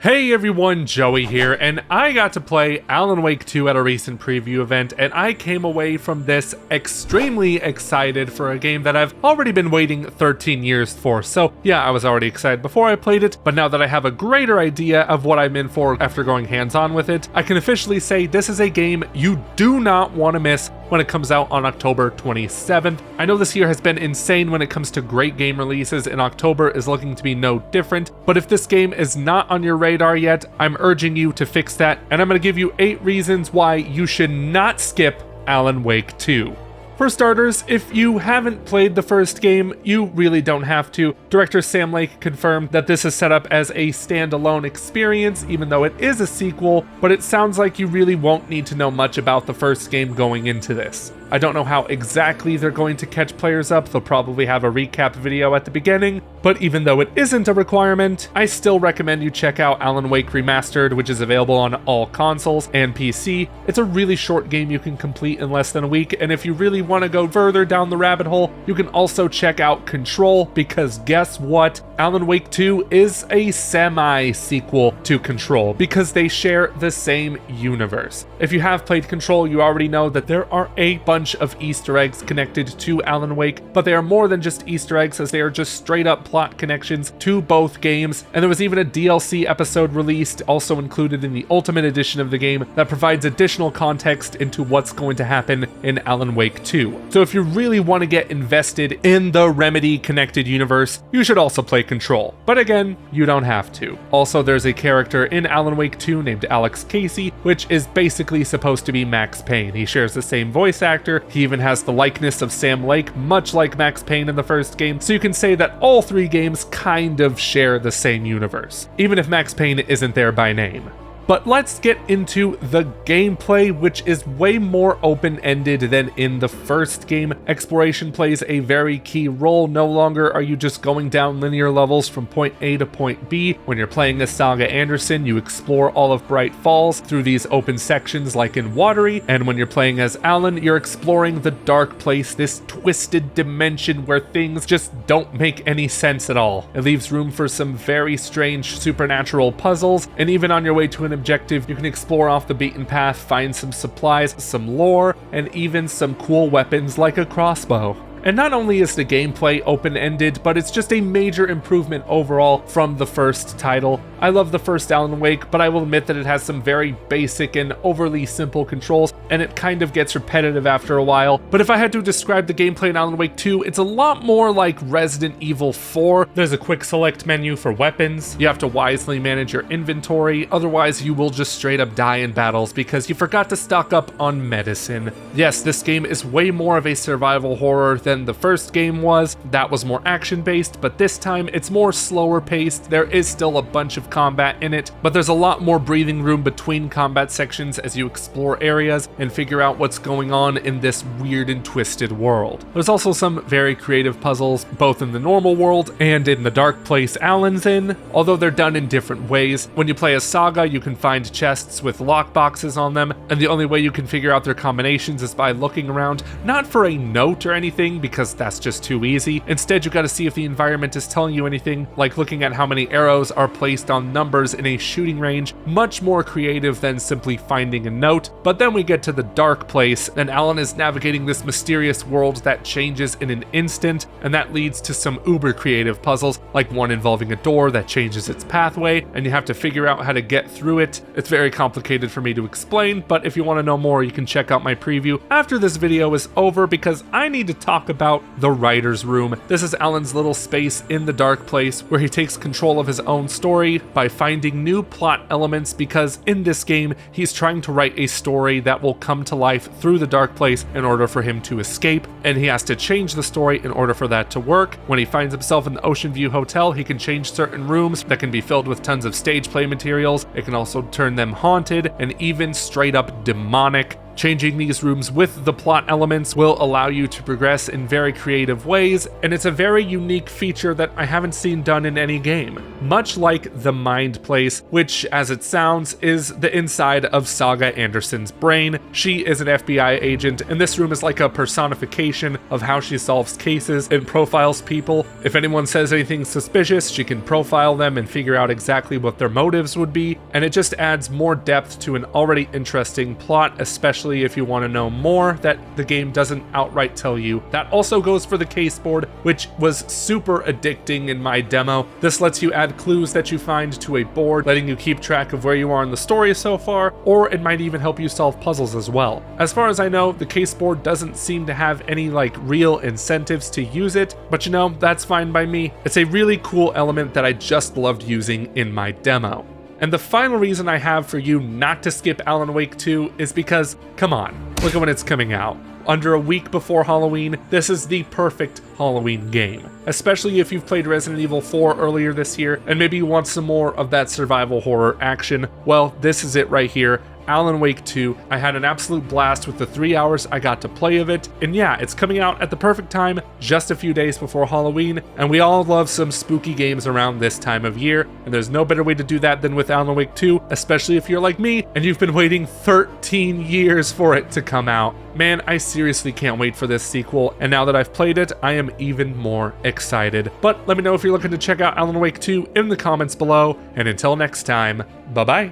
Hey everyone, Joey here, and I got to play Alan Wake 2 at a recent preview event, and I came away from this extremely excited for a game that I've already been waiting 13 years for. So yeah, I was already excited before I played it, but now that I have a greater idea of what I'm in for after going hands-on with it, I can officially say this is a game you do not want to miss when it comes out on October 27th. I know this year has been insane when it comes to great game releases, and October is looking to be no different, but if this game is not on your radar yet, I'm urging you to fix that, and I'm going to give you 8 reasons why you should not skip Alan Wake 2. For starters, if you haven't played the first game, you really don't have to. Director Sam Lake confirmed that this is set up as a standalone experience, even though it is a sequel, but it sounds like you really won't need to know much about the first game going into this. I don't know how exactly they're going to catch players up, they'll probably have a recap video at the beginning, but even though it isn't a requirement, I still recommend you check out Alan Wake Remastered, which is available on all consoles and PC. It's a really short game you can complete in less than a week, and if you really want to go further down the rabbit hole, you can also check out Control, because guess what? Alan Wake 2 is a semi-sequel to Control, because they share the same universe. If you have played Control, you already know that there are a bunch of Easter eggs connected to Alan Wake, but they are more than just Easter eggs, as they are just straight up plot connections to both games. And there was even a DLC episode released, also included in the Ultimate Edition of the game, that provides additional context into what's going to happen in Alan Wake 2. So if you really want to get invested in the Remedy connected universe, you should also play Control. But again, you don't have to. Also, there's a character in Alan Wake 2 named Alex Casey, which is basically supposed to be Max Payne. He shares the same voice actor. He even has the likeness of Sam Lake, much like Max Payne in the first game, so you can say that all 3 games kind of share the same universe, even if Max Payne isn't there by name. But let's get into the gameplay, which is way more open-ended than in the first game. Exploration plays a very key role. No longer are you just going down linear levels from point A to point B. When you're playing as Saga Anderson, you explore all of Bright Falls through these open sections like in Watery, and when you're playing as Alan, you're exploring the Dark Place, this twisted dimension where things just don't make any sense at all. It leaves room for some very strange supernatural puzzles, and even on your way to an objective, you can explore off the beaten path, find some supplies, some lore, and even some cool weapons like a crossbow. And not only is the gameplay open-ended, but it's just a major improvement overall from the first title. I love the first Alan Wake, but I will admit that it has some very basic and overly simple controls, and it kind of gets repetitive after a while. But if I had to describe the gameplay in Alan Wake 2, it's a lot more like Resident Evil 4. There's a quick select menu for weapons. You have to wisely manage your inventory, otherwise you will just straight up die in battles because you forgot to stock up on medicine. Yes, this game is way more of a survival horror than the first game was. That was more action-based, but this time it's more slower paced. There is still a bunch of combat in it, but there's a lot more breathing room between combat sections as you explore areas and figure out what's going on in this weird and twisted world. There's also some very creative puzzles, both in the normal world and in the dark place Alan's in, although they're done in different ways. When you play as Saga, you can find chests with lockboxes on them, and the only way you can figure out their combinations is by looking around, not for a note or anything, because that's just too easy. Instead, you gotta see if the environment is telling you anything, like looking at how many arrows are placed on numbers in a shooting range. Much more creative than simply finding a note. But then we get to the dark place, and Alan is navigating this mysterious world that changes in an instant, and that leads to some uber creative puzzles, like one involving a door that changes its pathway, and you have to figure out how to get through it. It's very complicated for me to explain, but if you want to know more, you can check out my preview after this video is over, because I need to talk about the writer's room. This is Alan's little space in the dark place where he takes control of his own story by finding new plot elements, because in this game he's trying to write a story that will come to life through the dark place in order for him to escape, and he has to change the story in order for that to work. When he finds himself in the Ocean View Hotel, he can change certain rooms that can be filled with tons of stage play materials. It can also turn them haunted and even straight up demonic. Changing these rooms with the plot elements will allow you to progress in very creative ways, and it's a very unique feature that I haven't seen done in any game. Much like the Mind Place, which, as it sounds, is the inside of Saga Anderson's brain. She is an FBI agent, and this room is like a personification of how she solves cases and profiles people. If anyone says anything suspicious, she can profile them and figure out exactly what their motives would be, and it just adds more depth to an already interesting plot, especially if you want to know more that the game doesn't outright tell you. That also goes for the case board, which was super addicting in my demo. This lets you add clues that you find to a board, letting you keep track of where you are in the story so far, or it might even help you solve puzzles as well. As far as I know, the case board doesn't seem to have any real incentives to use it, but that's fine by me. It's a really cool element that I just loved using in my demo. And the final reason I have for you not to skip Alan Wake 2 is because, come on, look at when it's coming out. Under a week before Halloween, this is the perfect Halloween game. Especially if you've played Resident Evil 4 earlier this year, and maybe you want some more of that survival horror action. Well, this is it right here. Alan Wake 2. I had an absolute blast with the 3 hours I got to play of it, and yeah, it's coming out at the perfect time, just a few days before Halloween, and we all love some spooky games around this time of year, and there's no better way to do that than with Alan Wake 2, especially if you're like me, and you've been waiting 13 years for it to come out. Man, I seriously can't wait for this sequel, and now that I've played it, I am even more excited. But let me know if you're looking to check out Alan Wake 2 in the comments below, and until next time, bye-bye.